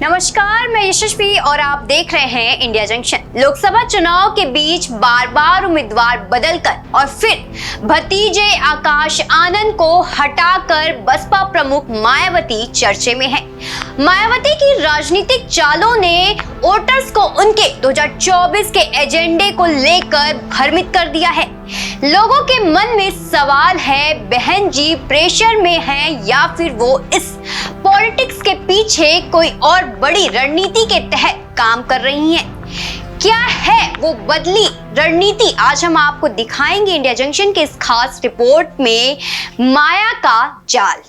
नमस्कार, मैं यशस्वी और आप देख रहे हैं इंडिया जंक्शन। लोकसभा चुनाव के बीच बार बार उम्मीदवार बदलकर और फिर भतीजे आकाश आनंद को हटाकर बसपा प्रमुख मायावती चर्चे में है। मायावती की राजनीतिक चालों ने वोटर्स को उनके 2024 के एजेंडे को लेकर भ्रमित कर दिया है। लोगों के मन में सवाल है, बहन जी प्रेशर में हैं या फिर वो इस पॉलिटिक्स के पीछे कोई और बड़ी रणनीति के तहत काम कर रही हैं। क्या है वो बदली रणनीति, आज हम आपको दिखाएंगे इंडिया जंक्शन के इस खास रिपोर्ट में माया का जाल।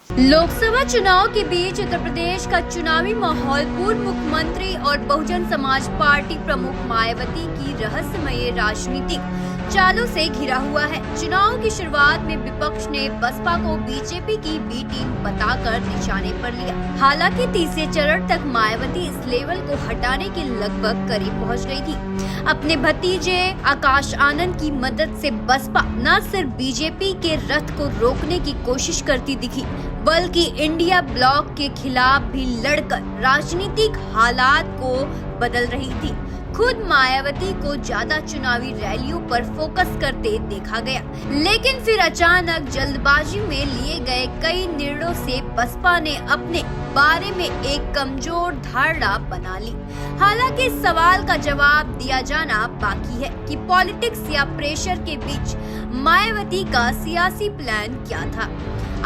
लोकसभा चुनाव के बीच उत्तर प्रदेश का चुनावी माहौल पूर्व मुख्यमंत्री और बहुजन समाज पार्टी प्रमुख मायावती की रहस्यमय राजनीतिक चालों से घिरा हुआ है। चुनाव की शुरुआत में विपक्ष ने बसपा को बीजेपी की बी टीम बताकर निशाने पर लिया। हालांकि तीसरे चरण तक मायावती इस लेवल को हटाने के लगभग करीब पहुंच गई थी। अपने भतीजे आकाश आनंद की मदद से बसपा न सिर्फ बीजेपी के रथ को रोकने की कोशिश करती दिखी, बल्कि इंडिया ब्लॉक के खिलाफ भी लड़कर राजनीतिक हालात को बदल रही थी। खुद मायावती को ज्यादा चुनावी रैलियों पर फोकस करते देखा गया, लेकिन फिर अचानक जल्दबाजी में लिए गए कई निर्णयों से बसपा ने अपने बारे में एक कमजोर धारणा बना ली। हालांकि इस सवाल का जवाब दिया जाना बाकी है कि पॉलिटिक्स या प्रेशर के बीच मायावती का सियासी प्लान क्या था।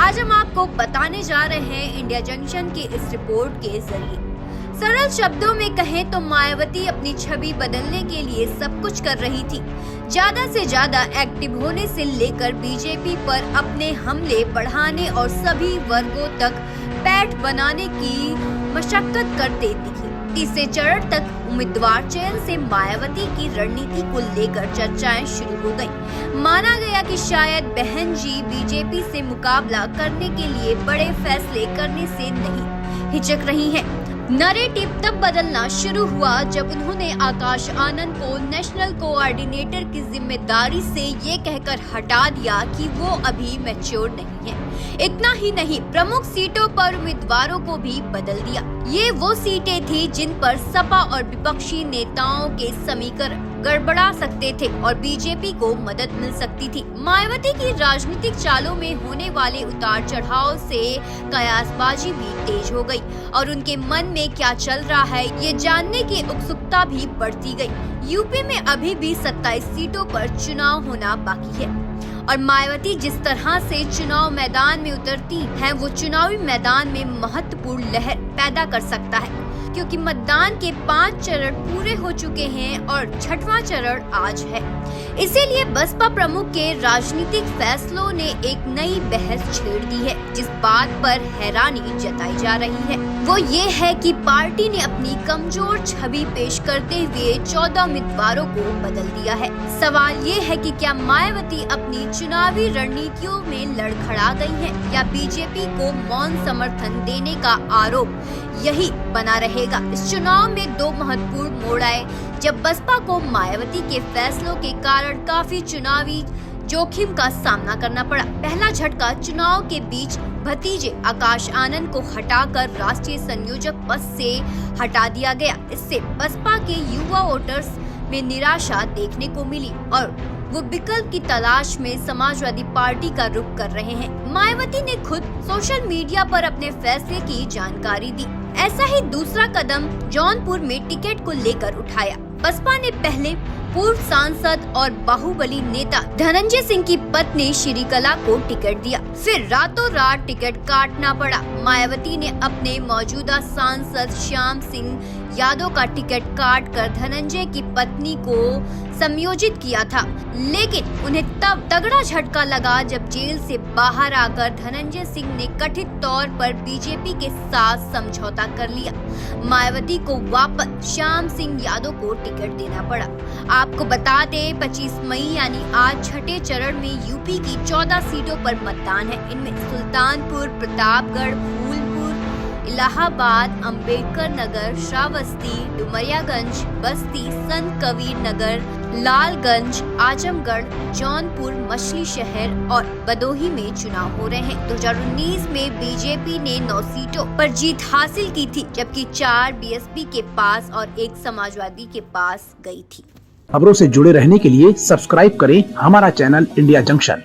आज हम आपको बताने जा रहे हैं इंडिया जंक्शन के इस रिपोर्ट के जरिए। सरल शब्दों में कहें तो मायावती अपनी छवि बदलने के लिए सब कुछ कर रही थी। ज्यादा से ज्यादा एक्टिव होने से लेकर बीजेपी पर अपने हमले बढ़ाने और सभी वर्गों तक पैठ बनाने की मशक्कत करते दिखी। तीसरे चरण तक उम्मीदवार चयन से मायावती की रणनीति को लेकर चर्चाएं शुरू हो गयी। माना गया कि शायद बहन जी बीजेपी से मुकाबला करने के लिए बड़े फैसले करने से नहीं हिचक रही हैं। नैरेटिव तब बदलना शुरू हुआ जब उन्होंने आकाश आनंद को नेशनल कोऑर्डिनेटर की जिम्मेदारी से ये कहकर हटा दिया कि वो अभी मैच्योर नहीं है। इतना ही नहीं, प्रमुख सीटों पर उम्मीदवारों को भी बदल दिया। ये वो सीटें थी जिन पर सपा और विपक्षी नेताओं के समीकरण गड़बड़ा सकते थे और बीजेपी को मदद मिल सकती थी। मायावती की राजनीतिक चालों में होने वाले उतार चढ़ाव से कयासबाजी भी तेज हो गई और उनके मन में क्या चल रहा है ये जानने की उत्सुकता भी बढ़ती गई। यूपी में अभी भी 27 सीटों पर चुनाव होना बाकी है और मायावती जिस तरह से चुनाव मैदान में उतरती हैं, वो चुनावी मैदान में महत्वपूर्ण लहर पैदा कर सकता है, क्योंकि मतदान के 5 चरण पूरे हो चुके हैं और 6वां चरण आज है। इसीलिए बसपा प्रमुख के राजनीतिक फैसलों ने एक नई बहस छेड़ दी है। जिस बात पर हैरानी जताई जा रही है वो ये है कि पार्टी ने अपनी कमजोर छवि पेश करते हुए 14 उम्मीदवारों को बदल दिया है। सवाल ये है कि क्या मायावती अपनी चुनावी रणनीतियों में लड़खड़ा गई हैं या बीजेपी को मौन समर्थन देने का आरोप यही बना रहेगा। इस चुनाव में 2 महत्वपूर्ण मोड़ आए जब बसपा को मायावती के फैसलों के कारण काफी चुनावी जोखिम का सामना करना पड़ा। पहला झटका चुनाव के बीच भतीजे आकाश आनंद को हटाकर राष्ट्रीय संयोजक पद से हटा दिया गया। इससे बसपा के युवा वोटर्स में निराशा देखने को मिली और वो विकल्प की तलाश में समाजवादी पार्टी का रुख कर रहे हैं। मायावती ने खुद सोशल मीडिया पर अपने फैसले की जानकारी दी। ऐसा ही दूसरा कदम जौनपुर में टिकट को लेकर उठाया। बसपा ने पहले पूर्व सांसद और बाहुबली नेता धनंजय सिंह की पत्नी श्रीकला को टिकट दिया, फिर रातों रात टिकट काटना पड़ा। मायावती ने अपने मौजूदा सांसद श्याम सिंह यादव का टिकट काट कर धनंजय की पत्नी को समयोजित किया था, लेकिन उन्हें तब तगड़ा झटका लगा जब जेल से बाहर आकर धनंजय सिंह ने कथित तौर पर बीजेपी के साथ समझौता कर लिया। मायावती को वापस श्याम सिंह यादव को टिकट देना पड़ा। आपको बता दें 25 मई यानी आज 6ठे चरण में यूपी की 14 सीटों पर मतदान है। इनमें सुल्तानपुर, प्रतापगढ़, फूलपुर, इलाहाबाद, अंबेडकर नगर, श्रावस्ती, डुमरियागंज, बस्ती, संत कबीर नगर, लालगंज, आजमगढ़, जौनपुर, मछली शहर और बदोही में चुनाव हो रहे हैं। 2019 में बीजेपी ने 9 सीटों पर जीत हासिल की थी, जबकि 4 बीएसपी के पास और 1 समाजवादी के पास गई थी। खबरों से जुड़े रहने के लिए सब्सक्राइब करें हमारा चैनल इंडिया जंक्शन।